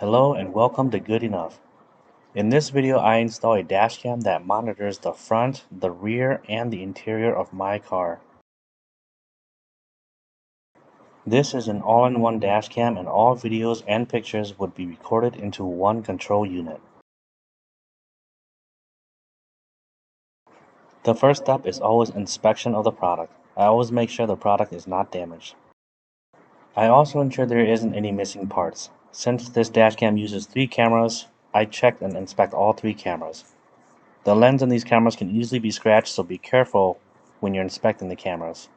Hello and welcome to Good Enough. In this video I install a dashcam that monitors the front, the rear, and the interior of my car. This is an all-in-one dashcam and all videos and pictures would be recorded into one control unit. The first step is always inspection of the product. I always make sure the product is not damaged. I also ensure there isn't any missing parts. Since this dashcam uses 3 cameras, I check and inspect all 3 cameras. The lens on these cameras can easily be scratched, so be careful when you're inspecting the cameras.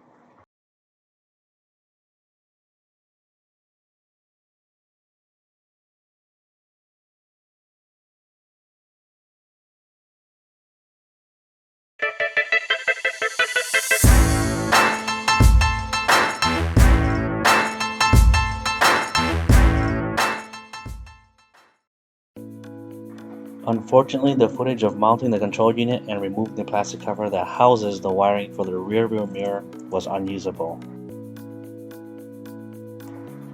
Unfortunately, the footage of mounting the control unit and removing the plastic cover that houses the wiring for the rear view mirror was unusable.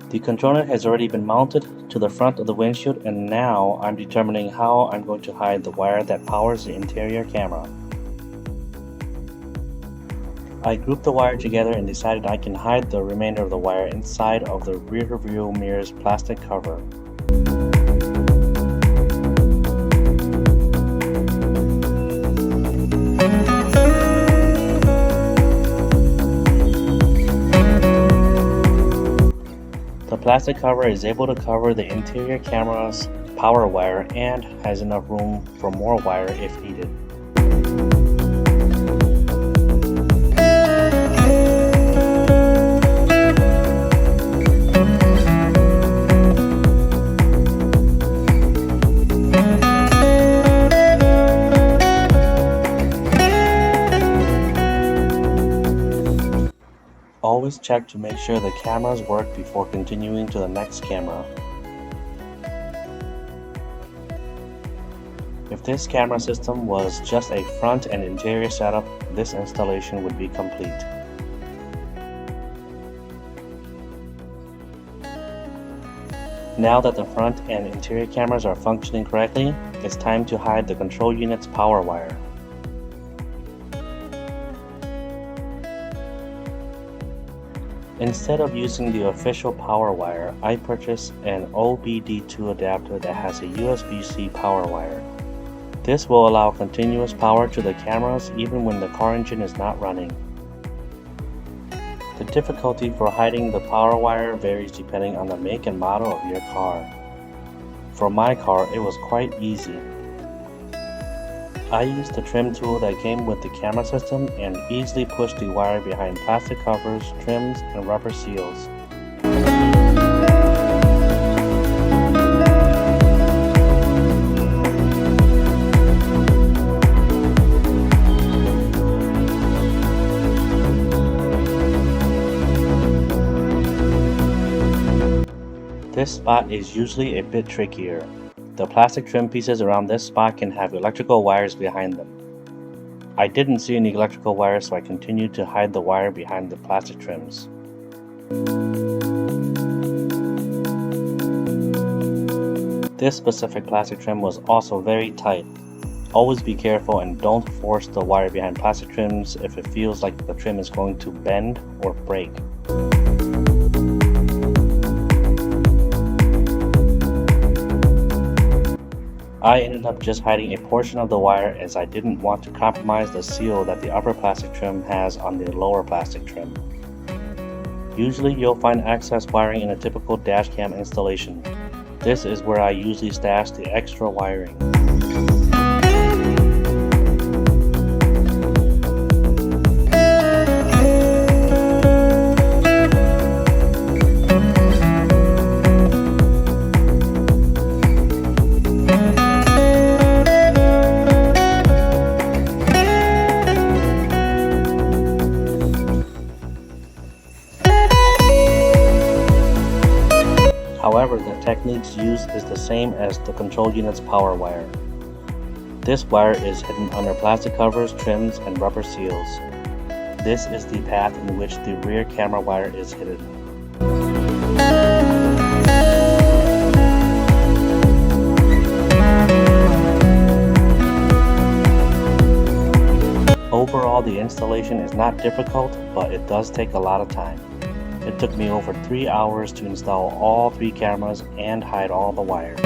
The control unit has already been mounted to the front of the windshield, and now I'm determining how I'm going to hide the wire that powers the interior camera. I grouped the wire together and decided I can hide the remainder of the wire inside of the rear view mirror's plastic cover. The plastic cover is able to cover the interior camera's power wire and has enough room for more wire if needed. Always check to make sure the cameras work before continuing to the next camera. If this camera system was just a front and interior setup, this installation would be complete. Now that the front and interior cameras are functioning correctly, it's time to hide the control unit's power wire. Instead of using the official power wire, I purchased an OBD2 adapter that has a USB-C power wire. This will allow continuous power to the cameras even when the car engine is not running. The difficulty for hiding the power wire varies depending on the make and model of your car. For my car, it was quite easy. I used the trim tool that came with the camera system and easily pushed the wire behind plastic covers, trims, and rubber seals. This spot is usually a bit trickier. The plastic trim pieces around this spot can have electrical wires behind them. I didn't see any electrical wires, so I continued to hide the wire behind the plastic trims. This specific plastic trim was also very tight. Always be careful and don't force the wire behind plastic trims if it feels like the trim is going to bend or break. I ended up just hiding a portion of the wire as I didn't want to compromise the seal that the upper plastic trim has on the lower plastic trim. Usually you'll find excess wiring in a typical dashcam installation. This is where I usually stash the extra wiring. However, the techniques used is the same as the control unit's power wire. This wire is hidden under plastic covers, trims, and rubber seals. This is the path in which the rear camera wire is hidden. installation is not difficult, but it does take a lot of time. It took me over 3 hours to install all 3 cameras and hide all the wires.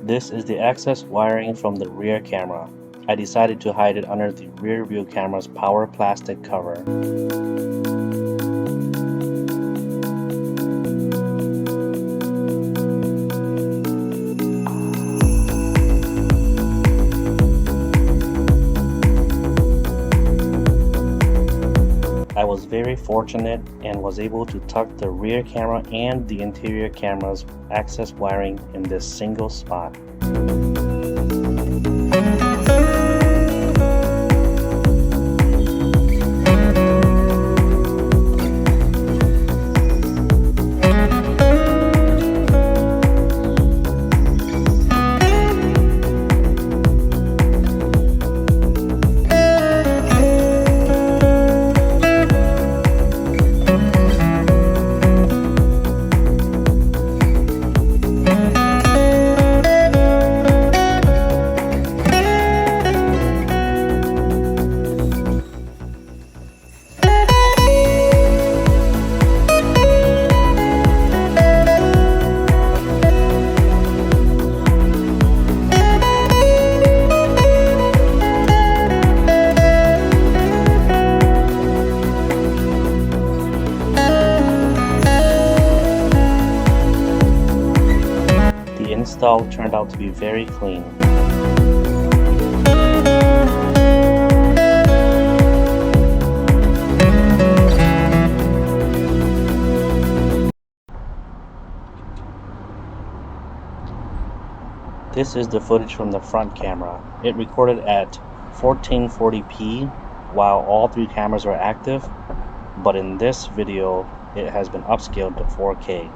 This is the access wiring from the rear camera. I decided to hide it under the rear view camera's power plastic cover. I was very fortunate and was able to tuck the rear camera and the interior camera's access wiring in this single spot. The install turned out to be very clean. This is the footage from the front camera. It recorded at 1440p while all 3 cameras were active, but in this video it has been upscaled to 4K.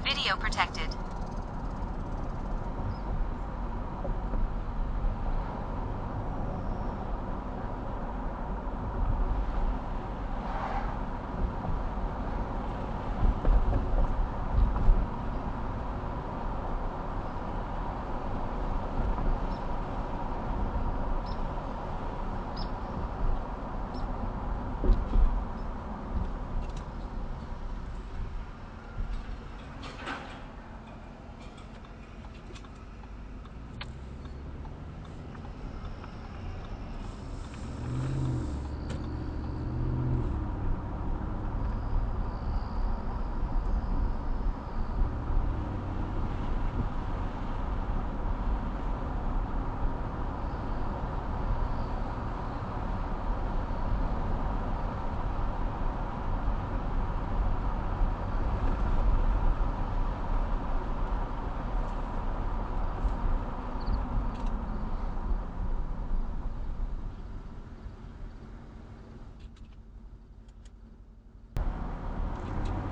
Video protected.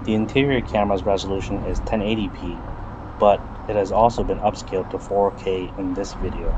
The interior camera's resolution is 1080p, but it has also been upscaled to 4K in this video.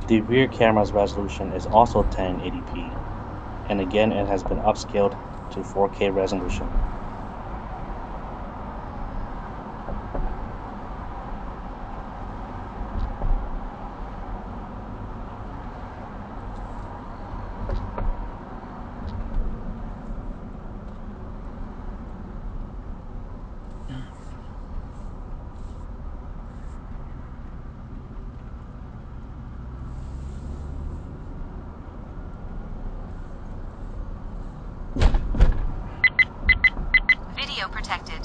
The rear camera's resolution is also 1080p, and again it has been upscaled to 4K resolution. Video protected.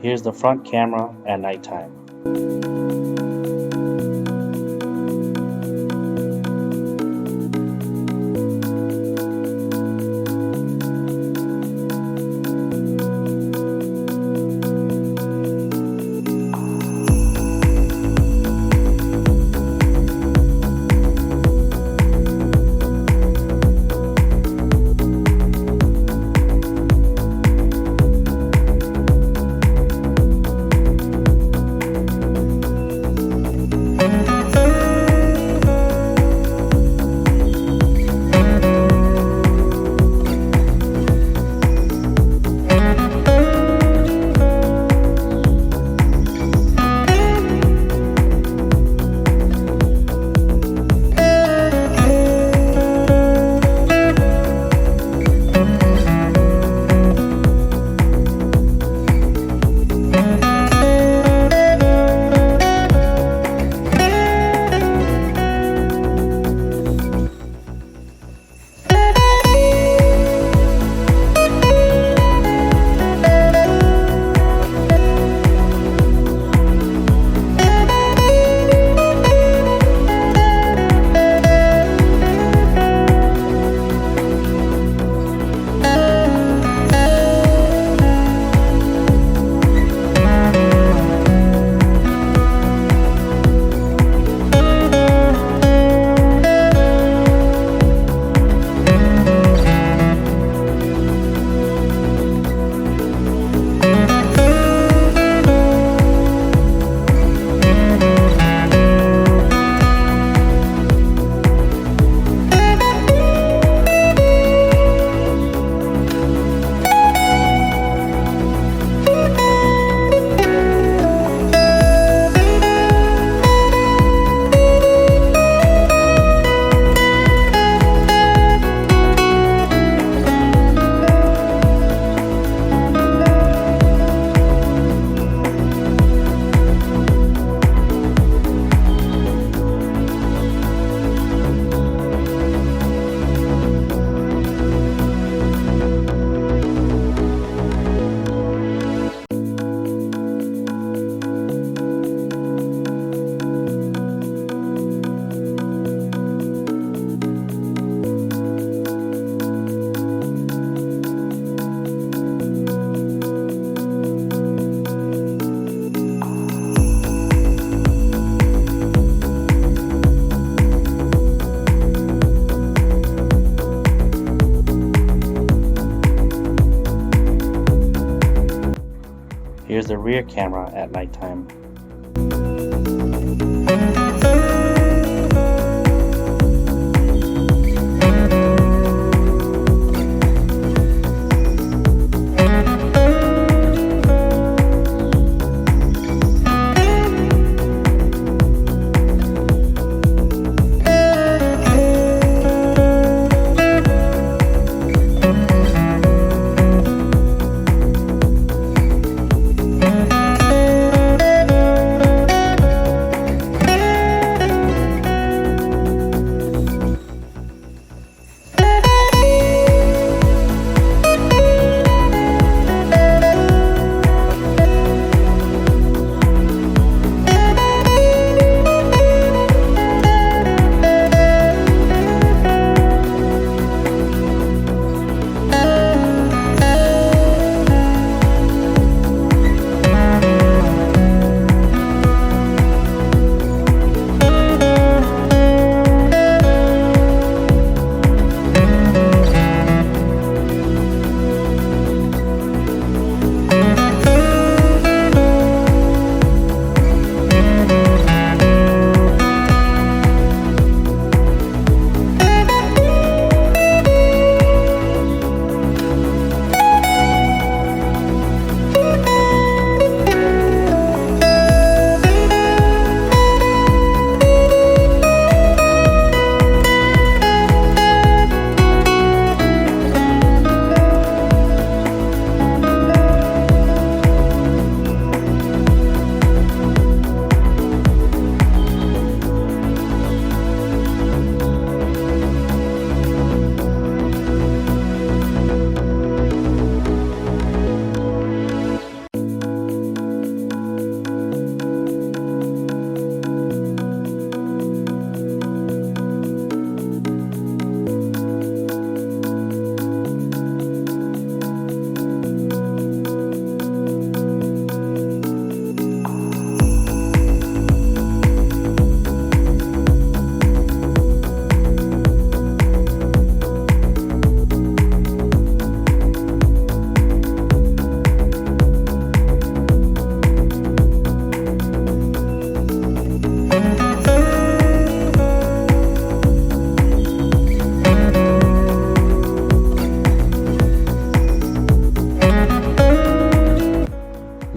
Here's the front camera at nighttime. Here's the rear camera at nighttime.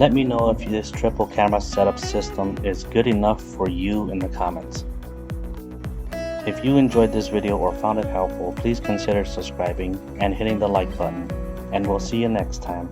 Let me know if this triple camera setup system is good enough for you in the comments. If you enjoyed this video or found it helpful, please consider subscribing and hitting the like button, and we'll see you next time.